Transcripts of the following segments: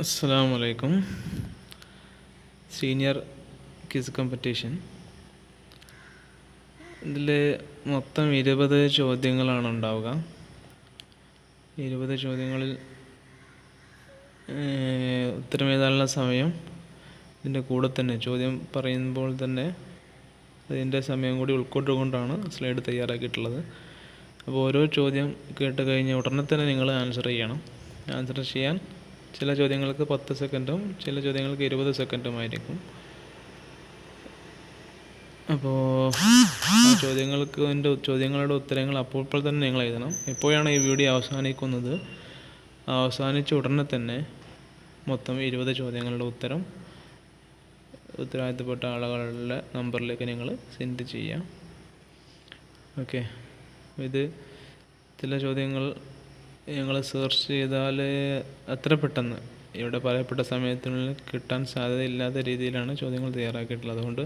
അസ്സലാമലൈക്കും. Senior quiz competition. ഇതിൽ മൊത്തം 20 ചോദ്യങ്ങളാണ് ഉണ്ടാവുക. 20 ചോദ്യങ്ങളിൽ ഉത്തരം എഴുതാനുള്ള സമയം ഇതിൻ്റെ കൂടെ തന്നെ ചോദ്യം പറയുമ്പോൾ തന്നെ അതിൻ്റെ സമയം കൂടി ഉൾക്കൊണ്ടുകൊണ്ടാണ് സ്ലൈഡ് തയ്യാറാക്കിയിട്ടുള്ളത്. അപ്പോൾ ഓരോ ചോദ്യം കേട്ട് കഴിഞ്ഞ് ഉടനെ തന്നെ നിങ്ങൾ ആൻസർ ചെയ്യണം. ആൻസർ ചെയ്യാൻ ചില ചോദ്യങ്ങൾക്ക് 10 സെക്കൻഡും ചില ചോദ്യങ്ങൾക്ക് 20 സെക്കൻഡുമായിരിക്കും. അപ്പോൾ ആ ചോദ്യങ്ങളുടെ ഉത്തരങ്ങൾ അപ്പോൾ തന്നെ നിങ്ങൾ എഴുതണം. എപ്പോഴാണ് ഈ വീഡിയോ അവസാനിക്കുന്നത്? അവസാനിച്ച ഉടനെ തന്നെ മൊത്തം 20 ചോദ്യങ്ങളുടെ ഉത്തരം ഉത്തരവാദിത്തപ്പെട്ട ആളുകളുടെ നമ്പറിലേക്ക് നിങ്ങൾ സെൻഡ് ചെയ്യാം. ഓക്കെ. ഇത് ചില ചോദ്യങ്ങൾ ഞങ്ങൾ സെർച്ച് ചെയ്താൽ അത്ര പെട്ടെന്ന് ഇവിടെ പറയപ്പെട്ട സമയത്തിനുള്ളിൽ കിട്ടാൻ സാധ്യതയില്ലാത്ത രീതിയിലാണ് ചോദ്യങ്ങൾ തയ്യാറാക്കിയിട്ടുള്ളത്. അതുകൊണ്ട്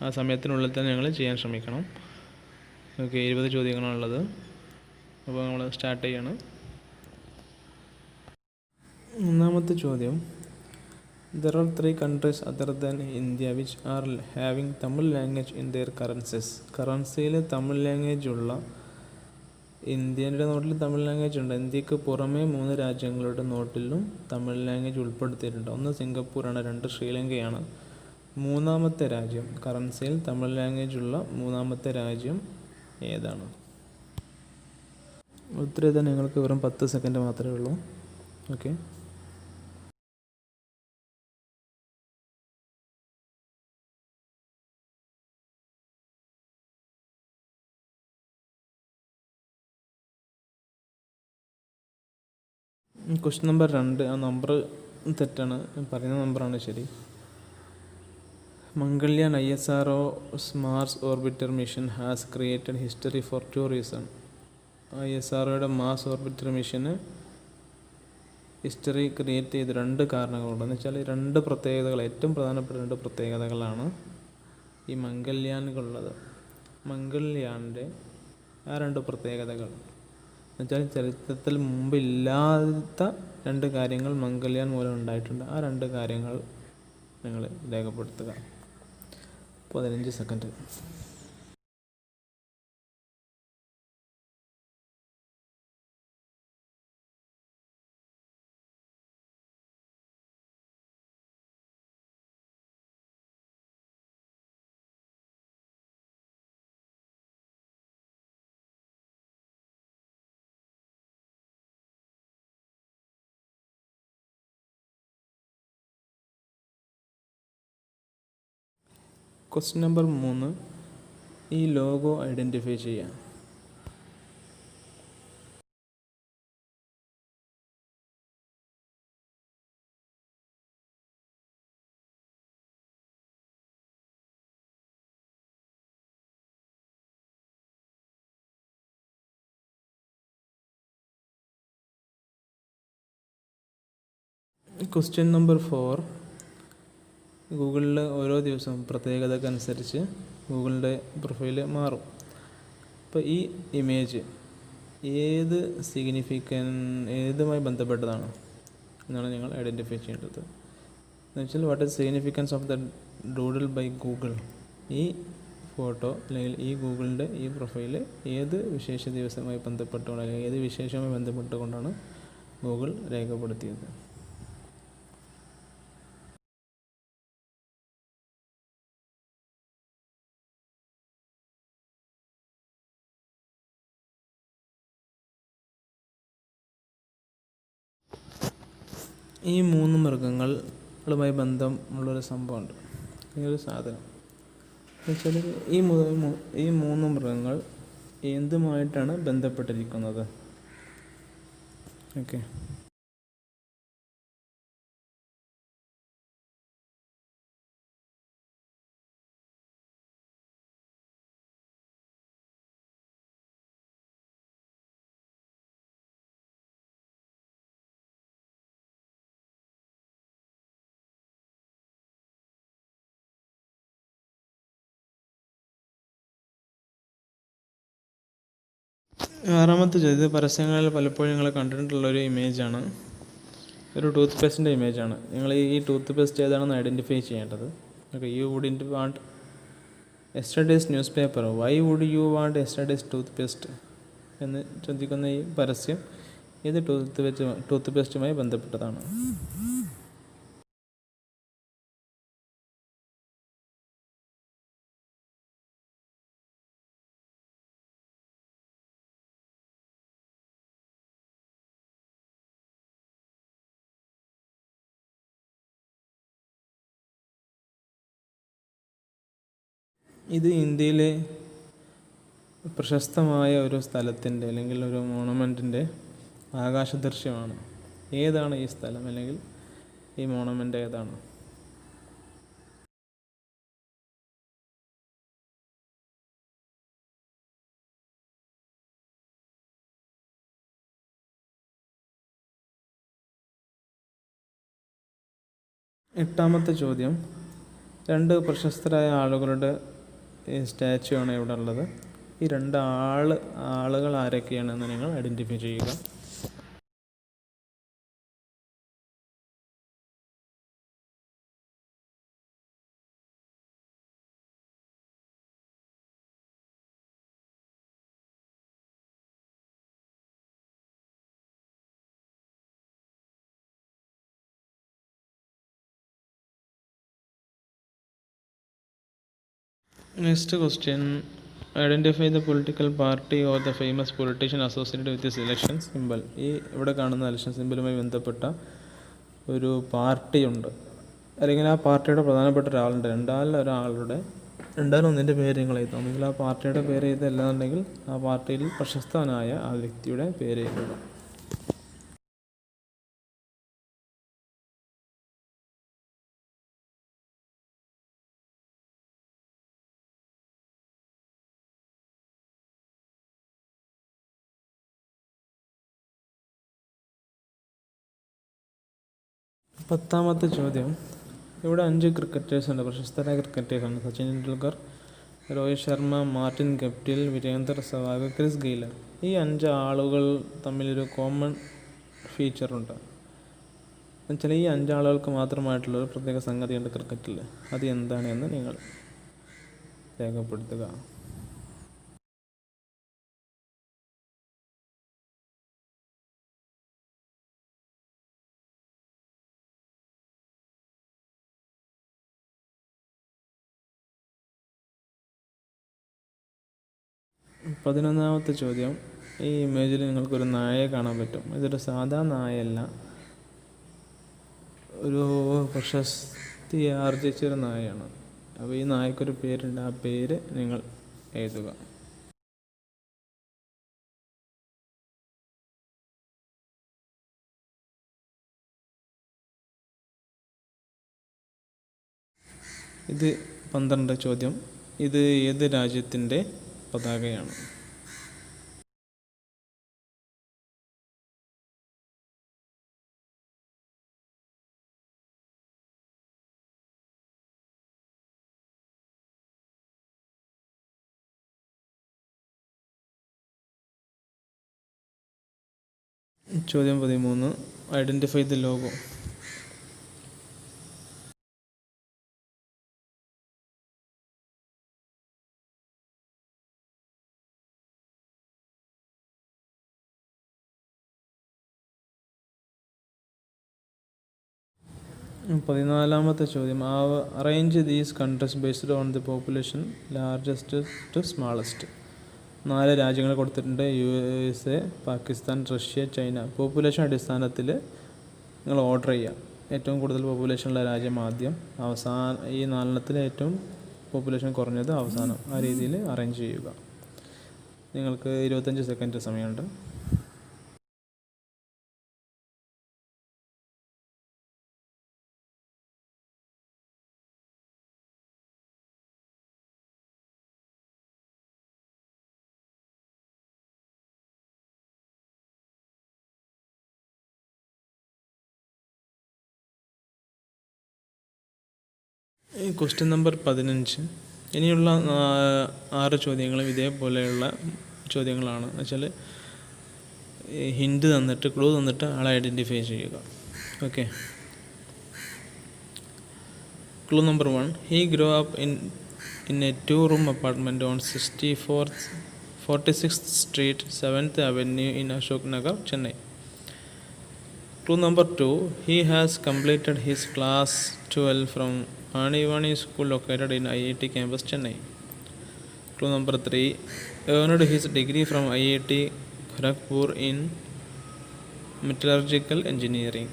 ആ സമയത്തിനുള്ളിൽ തന്നെ ഞങ്ങൾ ചെയ്യാൻ ശ്രമിക്കണം. ഓക്കെ. 20 ചോദ്യങ്ങളാണുള്ളത്. അപ്പോൾ നമ്മൾ സ്റ്റാർട്ട് ചെയ്യണം. ഒന്നാമത്തെ ചോദ്യം: There are 3 countries other than India which are having Tamil language in their currencies. കറൻസിയിൽ തമിഴ് ലാംഗ്വേജ് ഉള്ള, ഇന്ത്യൻ്റെ നോട്ടിൽ തമിഴ് ലാംഗ്വേജ് ഉണ്ട്. ഇന്ത്യക്ക് പുറമേ 3 രാജ്യങ്ങളുടെ നോട്ടിലും തമിഴ് ലാംഗ്വേജ് ഉൾപ്പെടുത്തിയിട്ടുണ്ട്. ഒന്ന് സിംഗപ്പൂരാണ്, 2 ശ്രീലങ്കയാണ്. മൂന്നാമത്തെ രാജ്യം, കറൻസിയിൽ തമിഴ് ലാംഗ്വേജ് ഉള്ള മൂന്നാമത്തെ രാജ്യം ഏതാണ്? ഉത്തരം എഴുതാൻ നിങ്ങൾക്ക് വെറും 10 സെക്കൻഡ് മാത്രമേ ഉള്ളൂ. ഓക്കെ. ക്വസ്റ്റ്യൻ നമ്പർ 2, ആ നമ്പർ തെറ്റാണ്. പറയുന്ന നമ്പറാണ് ശരി. Mangalyaan ISRO's Mars orbiter mission has created history for 2 reasons. ISROയുടെ മാസ് ഓർബിറ്റർ മിഷന് ഹിസ്റ്ററി ക്രിയേറ്റ് ചെയ്ത് 2 കാരണങ്ങളുണ്ട്. എന്ന് വെച്ചാൽ 2 പ്രത്യേകതകൾ, ഏറ്റവും പ്രധാനപ്പെട്ട 2 പ്രത്യേകതകളാണ് ഈ മംഗൾയാനുള്ളത്. മംഗൾയാൻ്റെ ആ 2 പ്രത്യേകതകൾ എന്നുവെച്ചാൽ ചരിത്രത്തിൽ മുമ്പില്ലാത്ത 2 കാര്യങ്ങൾ മംഗൾയാൻ മൂലം ഉണ്ടായിട്ടുണ്ട്. ആ 2 കാര്യങ്ങൾ നിങ്ങൾ രേഖപ്പെടുത്തുക. 15 സെക്കൻഡ്. ക്വസ്റ്റ്യൻ നമ്പർ 3, ഈ ലോഗോ ഐഡൻറ്റിഫൈ ചെയ്യാം. ക്വസ്റ്റ്യൻ നമ്പർ 4, ഗൂഗിളിൽ ഓരോ ദിവസവും പ്രത്യേകതക്കനുസരിച്ച് ഗൂഗിളിൻ്റെ പ്രൊഫൈല് മാറും. അപ്പോൾ ഈ ഇമേജ് ഏതുമായി ബന്ധപ്പെട്ടതാണ് എന്നാണ് നിങ്ങൾ ഐഡൻറ്റിഫൈ ചെയ്യേണ്ടത്. എന്ന് വെച്ചാൽ what is significance of the doodle by Google. ഈ ഫോട്ടോ അല്ലെങ്കിൽ ഈ ഗൂഗിളിൻ്റെ ഈ പ്രൊഫൈല് ഏത് വിശേഷ ദിവസവുമായി ബന്ധപ്പെട്ടുകൊണ്ട് അല്ലെങ്കിൽ ഏത് വിശേഷവുമായി ബന്ധപ്പെട്ടുകൊണ്ടാണ് ഗൂഗിൾ രേഖപ്പെടുത്തിയത്? ഈ 3 മൃഗങ്ങളുമായി ബന്ധമുള്ളൊരു സംഭവമുണ്ട്, ഈ ഒരു സാധനം. എന്നുവെച്ചാൽ ഈ 3 മൃഗങ്ങൾ എന്തുമായിട്ടാണ് ബന്ധപ്പെട്ടിരിക്കുന്നത്? ഓക്കെ. ആറാമത്തെ ചോദ്യം പരസ്യങ്ങളിൽ പലപ്പോഴും നിങ്ങൾ കണ്ടിട്ടുള്ളൊരു ഇമേജാണ്, ഒരു ടൂത്ത് പേസ്റ്റിൻ്റെ ഇമേജാണ്. നിങ്ങൾ ഈ ടൂത്ത് പേസ്റ്റ് ഏതാണെന്ന് ഐഡൻറ്റിഫൈ ചെയ്യേണ്ടത്. Okay, you wouldn't want yesterday's newspaper, why would you want yesterday's toothpaste എന്ന് ചോദിക്കുന്ന ഈ പരസ്യം ഇത് ടൂത്ത് പേസ്റ്റുമായി ബന്ധപ്പെട്ടതാണ്. ഇത് ഇന്ത്യയിലെ പ്രശസ്തമായ ഒരു സ്ഥലത്തിൻ്റെ അല്ലെങ്കിൽ ഒരു മോണമെൻറ്റിൻ്റെ ആകാശദൃശ്യമാണ്. ഏതാണ് ഈ സ്ഥലം അല്ലെങ്കിൽ ഈ മോണമെൻ്റ് ഏതാണ്? എട്ടാമത്തെ ചോദ്യം, രണ്ട് പ്രശസ്തരായ ആളുകളുടെ സ്റ്റാച്ചു ആണ് ഇവിടെ ഉള്ളത്. ഈ രണ്ട് ആളുകൾ ആരൊക്കെയാണെന്ന് നിങ്ങൾ ഐഡൻറ്റിഫൈ ചെയ്യുക. Next question, identify the political party or the famous politician associated with this election simple. ഈ ഇവിടെ കാണുന്ന ഇലക്ഷൻ സിമ്പിളുമായി ബന്ധപ്പെട്ട ഒരു പാർട്ടിയുണ്ട്, അല്ലെങ്കിൽ ആ പാർട്ടിയുടെ പ്രധാനപ്പെട്ട ഒരാളുണ്ട്. രണ്ടാലൊന്നിൻ്റെ പേര് നിങ്ങൾ എഴുതുക. ഒന്നുകിൽ ആ പാർട്ടിയുടെ പേര് എഴുതുക, അല്ലാന്നുണ്ടെങ്കിൽ ആ പാർട്ടിയിൽ പ്രശസ്തനായ ആ വ്യക്തിയുടെ പേര് എഴുതുക. പത്താമത്തെ ചോദ്യം, ഇവിടെ 5 ക്രിക്കറ്റേഴ്സ് ഉണ്ട്, പ്രശസ്തരായ ക്രിക്കറ്റേഴ്സാണ്. Sachin Tendulkar, Rohit Sharma, Martin Guptill, Virender Sehwag, Chris Gayle. ഈ 5 ആളുകൾ തമ്മിലൊരു കോമൺ ഫീച്ചറുണ്ട്. എന്നുവെച്ചാൽ ഈ 5 ആളുകൾക്ക് മാത്രമായിട്ടുള്ളൊരു പ്രത്യേക സംഗതിയുണ്ട് ക്രിക്കറ്റിൽ. അത് എന്താണെന്ന് നിങ്ങൾ രേഖപ്പെടുത്തുക. പതിനൊന്നാമത്തെ ചോദ്യം, ഈ ഇമേജിൽ നിങ്ങൾക്കൊരു നായയെ കാണാൻ പറ്റും. ഇതൊരു സാധാ നായയല്ല, ഒരു പ്രശസ്തി ആർജിച്ചൊരു നായയാണ്. അപ്പോൾ ഈ നായക്കൊരു പേരുണ്ട്, ആ പേര് നിങ്ങൾ എഴുതുക. ഇത് 12 ചോദ്യം, ഇത് ഏത് രാജ്യത്തിൻ്റെ പതാകയാണ്? ചോദ്യം 13, ഐഡൻറ്റിഫൈ ദ ലോഗോ. പതിനാലാമത്തെ ചോദ്യം, arrange these countries based on the population largest to smallest. 4 രാജ്യങ്ങൾ കൊടുത്തിട്ടുണ്ട്, USA, Pakistan, Russia, China. Population അടിസ്ഥാനത്തിൽ നിങ്ങൾ ഓർഡർ ചെയ്യുക. ഏറ്റവും കൂടുതൽ പോപ്പുലേഷനുള്ള രാജ്യം ആദ്യം, ഈ 4 ഏറ്റവും പോപ്പുലേഷൻ കുറഞ്ഞത് അവസാനം. ആ രീതിയിൽ അറേഞ്ച് ചെയ്യുക. നിങ്ങൾക്ക് 25 സെക്കൻഡ് സമയമുണ്ട്. Question number 15. ഇനിയുള്ള 6 ചോദ്യങ്ങളും ഇതേപോലെയുള്ള ചോദ്യങ്ങളാണ്. എന്നുവെച്ചാൽ ഹിൻഡ് തന്നിട്ട് ക്ലൂ തന്നിട്ട് ആളെ ഐഡൻറ്റിഫൈ ചെയ്യുക. Okay. Clue number 1. He grew up in a 2-room apartment on 46th Street, 7th Avenue in Ashok Nagar, Chennai. Clue number 2. He has completed his class 12 from Anivani School located in IIT campus, Chennai. Clue number 3. Earned his degree from IIT Kharagpur in metallurgical engineering.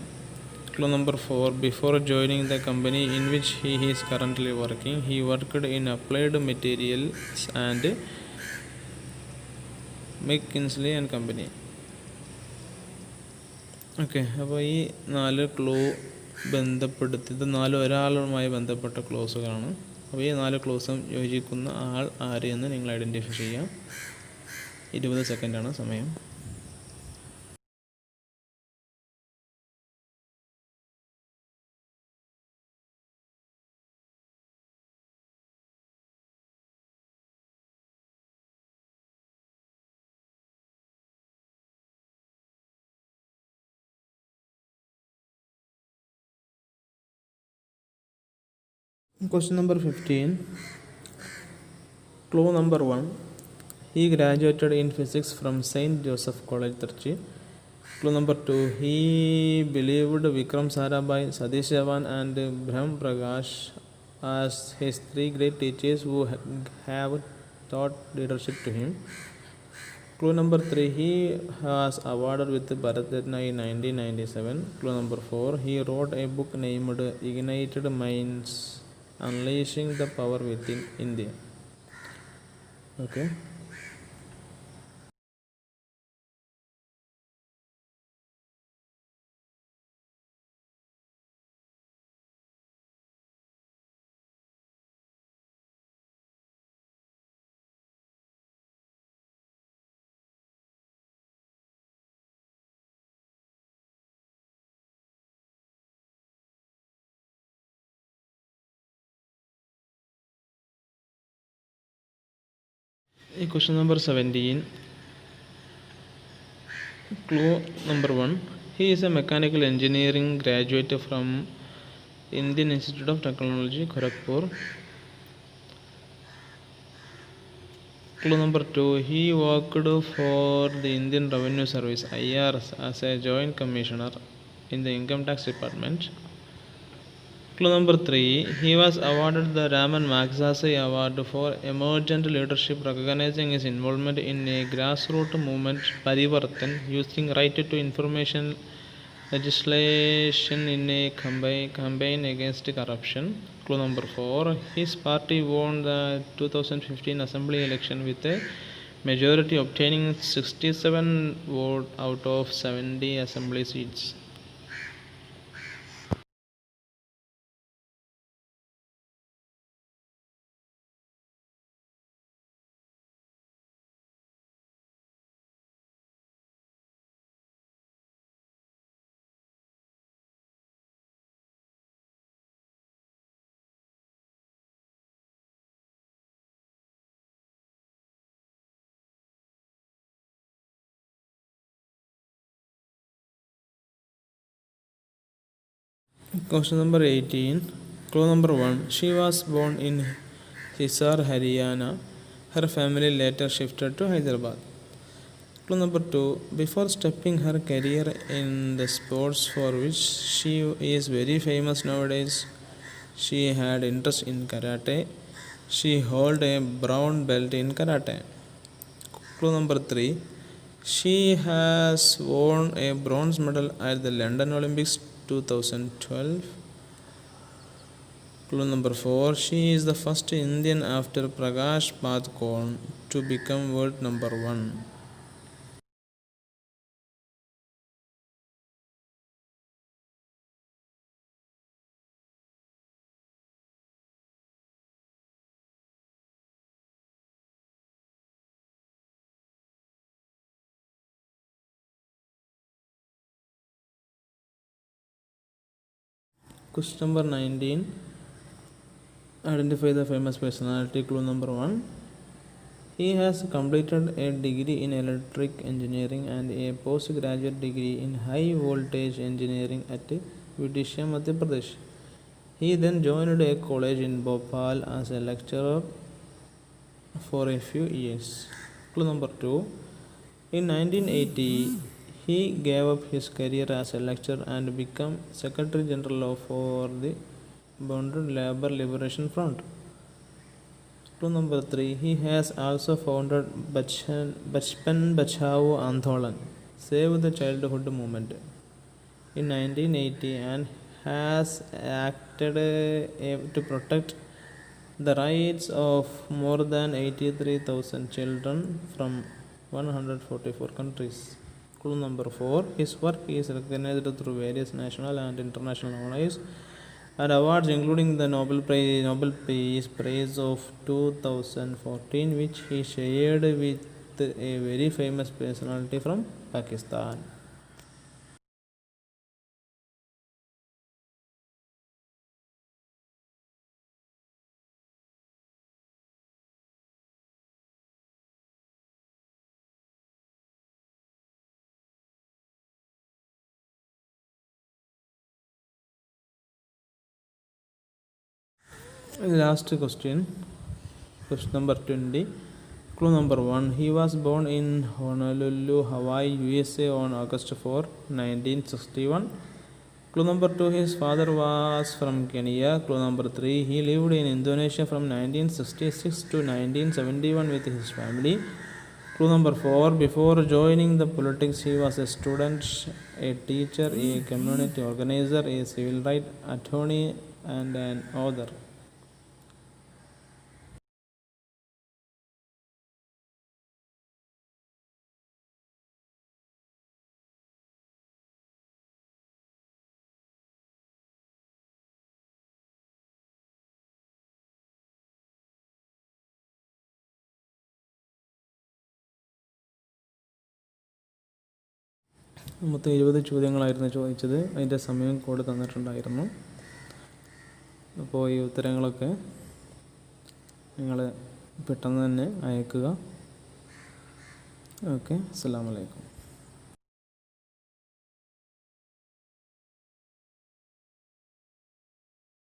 Clue number 4. Before joining the company in which he is currently working, he worked in Applied Materials and McKinsey and Company. Okay. അപ്പോൾ ഈ 4 clue ബന്ധപ്പെടുത്തിയത് 4 ഒരാളുമായി ബന്ധപ്പെട്ട ക്ലോസുകളാണ്. അപ്പോൾ ഈ 4 ക്ലോസും യോജിക്കുന്ന ആൾ ആരെയെന്ന് നിങ്ങൾ identify ചെയ്യാം. 20 സെക്കൻഡാണ് സമയം. Question number 15. Clue number 1. He graduated in physics from St. Joseph College, Trichy. Clue number 2. He believed Vikram Sarabhai, Satish Dhawan and Brahm Prakash as his 3 great teachers who have taught leadership to him. Clue number 3. He was awarded with Bharat Ratna in 1997. Clue number 4. He wrote a book named Ignited Minds, Unleashing the Power Within India. Okay. Question number 17. Clue number 1. He is a mechanical engineering graduate from Indian Institute of Technology, Kharagpur. Clue number 2. He worked for the Indian Revenue Service (IRS) as a joint commissioner in the Income Tax Department. Clue number 3. He was awarded the Raman Magsaysay Award for Emergent Leadership, recognizing his involvement in a grassroots movement, Parivartan, using right to information legislation in a campaign against corruption. Clue number 4. His party won the 2015 Assembly election with a majority, obtaining 67 votes out of 70 Assembly seats. Question number 18. Clue number 1. She was born in Hisar, Haryana. Her family later shifted to Hyderabad. Clue number 2. Before stepping her career in the sports for which she is very famous nowadays, she had interest in karate. She held a brown belt in karate. Clue number 3. She has won a bronze medal at the London Olympics 2012. Clue number 4. She is the first Indian after Prakash Padukone to become world number 1. Question number 19. Identify the famous personality. Clue number 1. He has completed a degree in electric engineering and a postgraduate degree in high voltage engineering at Vidisha, Madhya Pradesh. He then joined a college in Bhopal as a lecturer for a few years. Clue number 2. In 1980, he gave up his career as a lecturer and became Secretary General for the Bonded Labor Liberation Front. Clue number 3. He has also founded Bachpan Bachao Andolan, Save the Childhood Movement, in 1980 and has acted to protect the rights of more than 83,000 children from 144 countries. Clue number 4. His work is recognized through various national and international honors and awards, including the Nobel Peace Prize of 2014, which he shared with a very famous personality from Pakistan. Last question. Question number 20. Clue number 1. He was born in Honolulu, Hawaii, USA on August 4, 1961. Clue number 2. His father was from Kenya. Clue number 3. He lived in Indonesia from 1966 to 1971 with his family. Clue number 4. Before joining the politics, he was a student, a teacher, a community organizer, a civil rights attorney, and an author. മൊത്തം 20 ചോദ്യങ്ങളായിരുന്നു ചോദിച്ചത്. അതിൻ്റെ സമയം കൂടെ തന്നിട്ടുണ്ടായിരുന്നു. അപ്പോൾ ഈ ഉത്തരങ്ങളൊക്കെ നിങ്ങൾ പെട്ടെന്ന് തന്നെ അയക്കുക. ഓക്കെ, അസ്സലാമു അലൈക്കും.